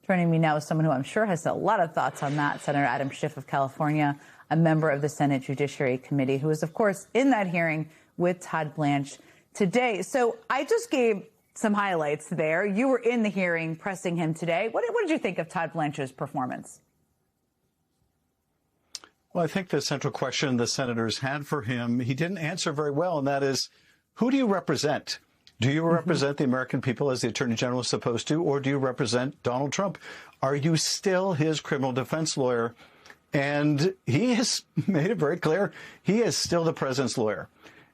Joining me now is someone who I'm sure has a lot of thoughts on that, Senator Adam Schiff of California, a member of the Senate Judiciary Committee, who is, of course, in that hearing with Todd Blanche today. So I just gave some highlights there. You were in the hearing pressing him today. What did you think of Todd Blanche's performance? Well, I think the central question the senators had for him, he didn't answer very well, and that is, who do you represent? Do you represent the American people as the Attorney General is supposed to, or do you represent Donald Trump? Are you still his criminal defense lawyer? And he has made it very clear he is still the president's lawyer.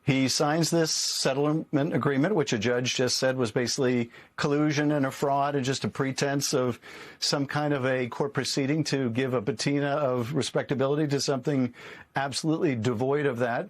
He signs this settlement agreement, which a judge just said was basically collusion and a fraud and just a pretense of some kind of a court proceeding to give a patina of respectability to something absolutely devoid of that.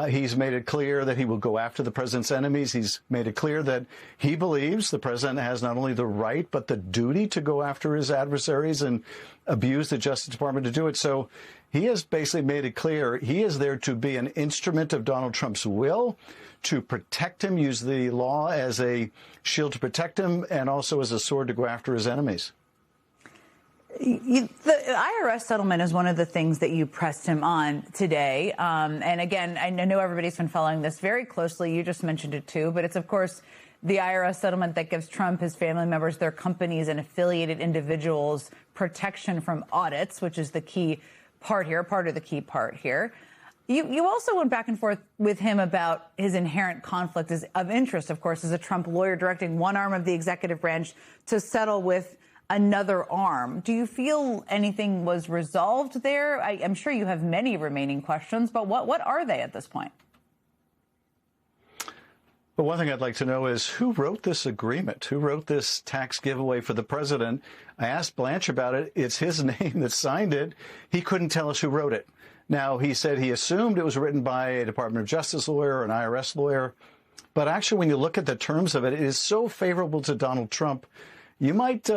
He's made it clear that he will go after the president's enemies. He's made it clear that he believes the president has not only the right, but the duty to go after his adversaries and abuse the Justice Department to do it. So he has basically made it clear he is there to be an instrument of Donald Trump's will, to protect him, use the law as a shield to protect him, and also as a sword to go after his enemies. The IRS settlement is one of the things that you pressed him on today. And again, I know everybody's been following this very closely. You just mentioned it, too. But it's, of course, the IRS settlement that gives Trump, his family members, their companies and affiliated individuals protection from audits, which is the key part here, part of the key part here. You also went back and forth with him about his inherent conflict of interest, of course, as a Trump lawyer directing one arm of the executive branch to settle with another arm. Do you feel anything was resolved there? I'm sure you have many remaining questions, but what are they at this point? Well, one thing I'd like to know is who wrote this agreement? Who wrote this tax giveaway for the president? I asked Blanche about it. It's his name that signed it. He couldn't tell us who wrote it. Now, he said he assumed it was written by a Department of Justice lawyer or an IRS lawyer. But actually, when you look at the terms of it, it is so favorable to Donald Trump. You might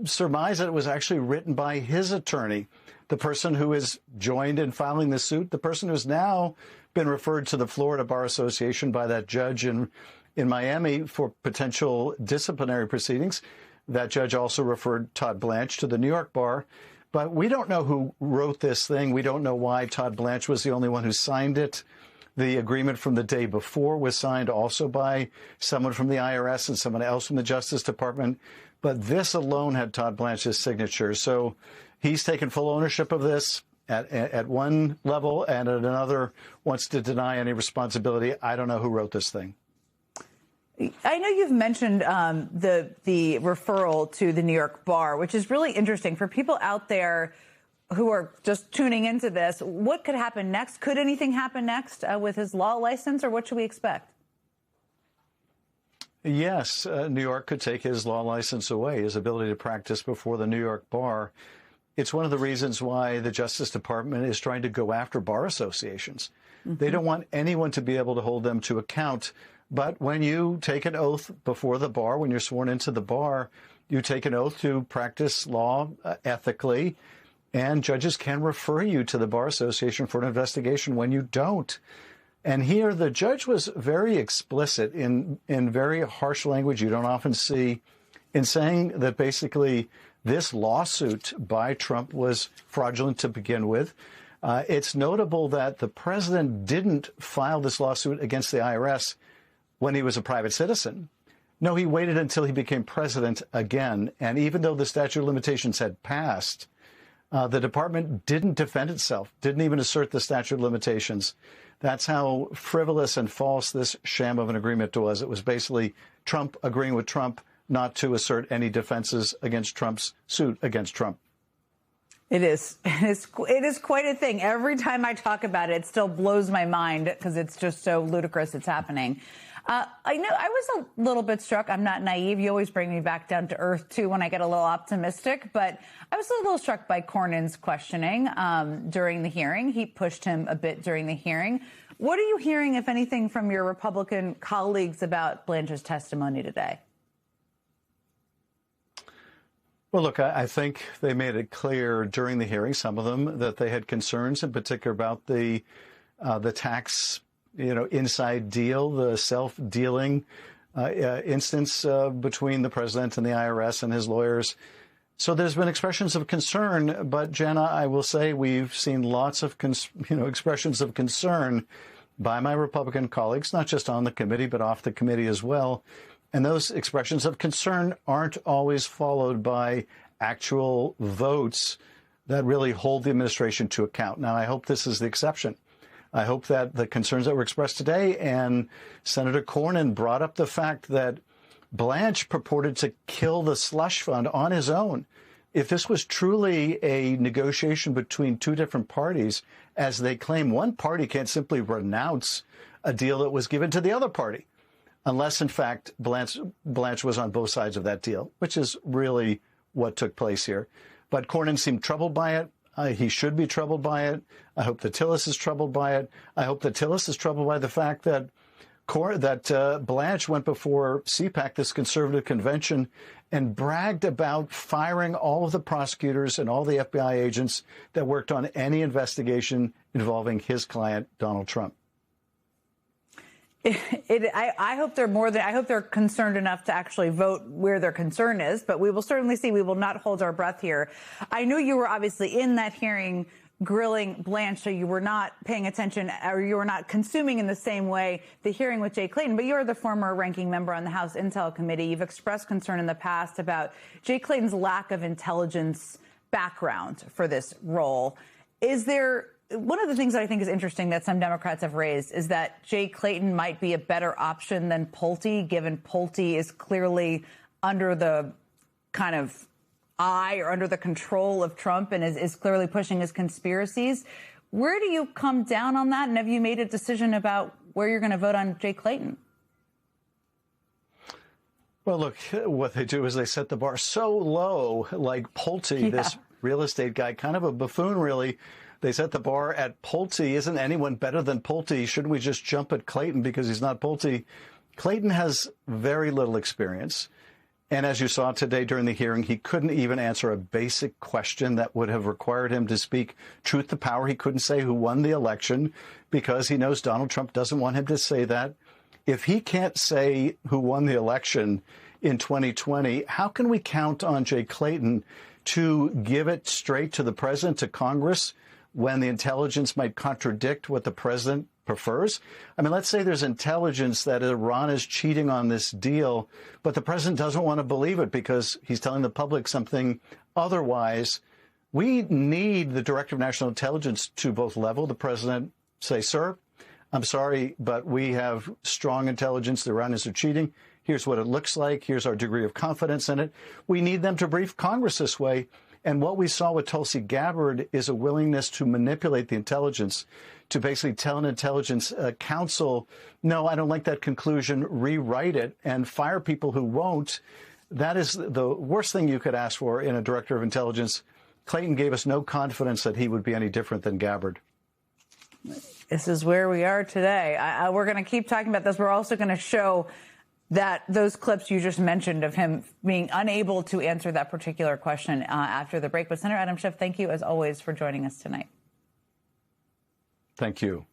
surmise that it was actually written by his attorney, the person who is joined in filing the suit, the person who's now been referred to the Florida Bar Association by that judge in Miami for potential disciplinary proceedings. That judge also referred Todd Blanche to the New York bar. But we don't know who wrote this thing. We don't know why Todd Blanche was the only one who signed it. The agreement from the day before was signed also by someone from the IRS and someone else from the Justice Department. But this alone had Todd Blanche's signature. So he's taken full ownership of this at one level, and at another wants to deny any responsibility. I don't know who wrote this thing. I know you've mentioned the referral to the New York bar, which is really interesting for people out there who are just tuning into this. What could happen next? Could anything happen next with his law license, or what should we expect? Yes, New York could take his law license away, his ability to practice before the New York bar. It's one of the reasons why the Justice Department is trying to go after bar associations. Mm-hmm. They don't want anyone to be able to hold them to account. But when you take an oath before the bar, when you're sworn into the bar, you take an oath to practice law ethically, and judges can refer you to the Bar Association for an investigation when you don't. And here the judge was very explicit in very harsh language you don't often see in saying that basically this lawsuit by Trump was fraudulent to begin with. It's notable that the president didn't file this lawsuit against the IRS when he was a private citizen. No, he waited until he became president again. And even though the statute of limitations had passed, the department didn't defend itself, didn't even assert the statute of limitations. That's how frivolous and false this sham of an agreement was. It was basically Trump agreeing with Trump not to assert any defenses against Trump's suit against Trump. It is quite a thing. Every time I talk about it, it still blows my mind because it's just so ludicrous it's happening. I know I was a little bit struck. I'm not naive. You always bring me back down to earth, too, when I get a little optimistic. But I was a little struck by Cornyn's questioning during the hearing. He pushed him a bit during the hearing. What are you hearing, if anything, from your Republican colleagues about Blanche's testimony today? Well, look, I think they made it clear during the hearing, some of them, that they had concerns in particular about the tax inside deal, the self-dealing instance between the president and the IRS and his lawyers. So there's been expressions of concern, but Jenna, I will say we've seen lots of expressions of concern by my Republican colleagues, not just on the committee, but off the committee as well. And those expressions of concern aren't always followed by actual votes that really hold the administration to account. Now, I hope this is the exception. I hope that the concerns that were expressed today, and Senator Cornyn brought up the fact that Blanche purported to kill the slush fund on his own. If this was truly a negotiation between two different parties, as they claim, one party can't simply renounce a deal that was given to the other party, unless, in fact, Blanche was on both sides of that deal, which is really what took place here. But Cornyn seemed troubled by it. He should be troubled by it. I hope that Tillis is troubled by it. I hope that Tillis is troubled by the fact that Blanche went before CPAC, this conservative convention, and bragged about firing all of the prosecutors and all the FBI agents that worked on any investigation involving his client, Donald Trump. I hope I hope they're concerned enough to actually vote where their concern is, but we will certainly see. We will not hold our breath here. I knew you were obviously in that hearing grilling Blanche, so you were not paying attention, or you were not consuming in the same way the hearing with Jay Clayton, but you're the former ranking member on the House Intel Committee. You've expressed concern in the past about Jay Clayton's lack of intelligence background for this role. One of the things that I think is interesting that some Democrats have raised is that Jay Clayton might be a better option than Pulte, given Pulte is clearly under the kind of eye or under the control of Trump and is clearly pushing his conspiracies. Where do you come down on that? And have you made a decision about where you're going to vote on Jay Clayton? Well, look, what they do is they set the bar so low, like Pulte, this real estate guy, kind of a buffoon, really. They set the bar at Pulte. Isn't anyone better than Pulte? Shouldn't we just jump at Clayton because he's not Pulte? Clayton has very little experience. And as you saw today during the hearing, he couldn't even answer a basic question that would have required him to speak truth to power. He couldn't say who won the election because he knows Donald Trump doesn't want him to say that. If he can't say who won the election in 2020, how can we count on Jay Clayton to give it straight to the president, to Congress, when the intelligence might contradict what the president prefers? I mean, let's say there's intelligence that Iran is cheating on this deal, but the president doesn't want to believe it because he's telling the public something otherwise. We need the Director of National Intelligence to both level the president, say, sir, I'm sorry, but we have strong intelligence. The Iranians are cheating. Here's what it looks like. Here's our degree of confidence in it. We need them to brief Congress this way. And what we saw with Tulsi Gabbard is a willingness to manipulate the intelligence, to basically tell an intelligence council, no, I don't like that conclusion, rewrite it, and fire people who won't. That is the worst thing you could ask for in a director of intelligence. Clayton gave us no confidence that he would be any different than Gabbard. This is where we are today. We're going to keep talking about this. We're also going to show that those clips you just mentioned of him being unable to answer that particular question after the break. But Senator Adam Schiff, thank you, as always, for joining us tonight. Thank you.